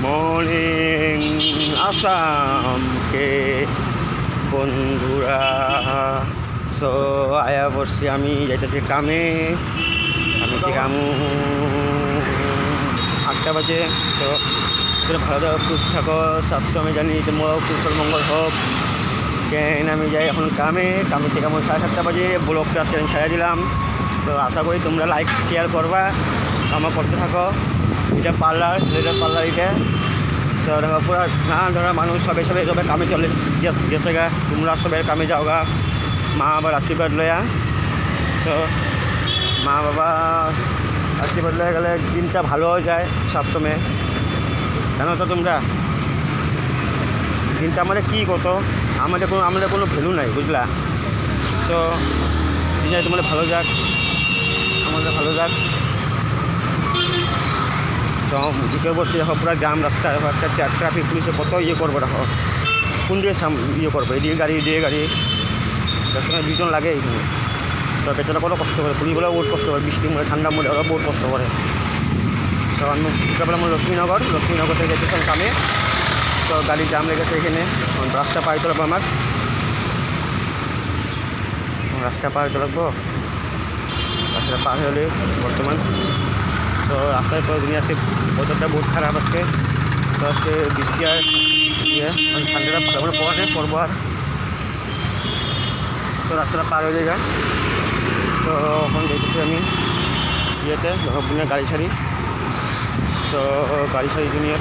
Morning আসামকে বন্ধুরা। So আয়া বসছি, আমি যাইতেছি কামে। আমি কাম 8টা বাজে। তো ভালো থাকো, সুস্থ থাকো। সবসময় জানি তোমরাও কুশল মঙ্গল হোক। কেন আমি যাই এখন কামে থেকে আমার 7:30 বাজে ব্লগটা আজকে আমি ছেড়ে দিলাম। তো আশা করি তোমরা লাইক শেয়ার করবা, আমার করতে থাকো। এটা পার্লার এটা। তো দেখো পুরো নানান ধরনের মানুষ সবে কামে চলে গেছে গা। তোমরা সবাই কামে যাও গা, মা বাবার আশীর্বাদ লয়া। তো মা বাবা আশীর্বাদ লয়ে গেলে দিনটা ভালো হয়ে যায় সবসময়, জানো তো তোমরা। দিনটা আমাদের কী কত, আমাদের কোনো ভ্যালু নাই, বুঝলা। তো দিনটা তোমাদের ভালো যাক, আমাদের ভালো যাক। তো দিকে বসে দেখো পুরো জাম রাস্তা, একটা ট্রাফিক পুলিশে কত করবো। দেখো কোন দিকে করবো, এদিকে গাড়ি সবসময় 2জন লাগে এইখানে। তো বেচারা কত কষ্ট করে, পুলিশগুলো বহুত কষ্ট করে, বৃষ্টির মধ্যে ঠান্ডার মধ্যে ওরা বহুত কষ্ট করে। তো আমি বিকালবেলা আমার লক্ষ্মীনগর থেকে যেতেছিলাম কামে। তো গাড়ি জাম লেগেছে এখানে, রাস্তা পার হতে লাগবো আমার, রাস্তা পার হলে বর্তমান। তো রাস্তায় দিনে আজকে ওয়েদারটা বহুত খারাপ আজকে। তো আজকে বৃষ্টি আর ঠান্ডাটা ভালো পড়বো আর। তো রাস্তাটা পার হয়ে যায়। তো এখন দেখতেছি আমি বুনে গাড়ি ছাড়ি। তো গাড়ি ছাড়ি নিয়ে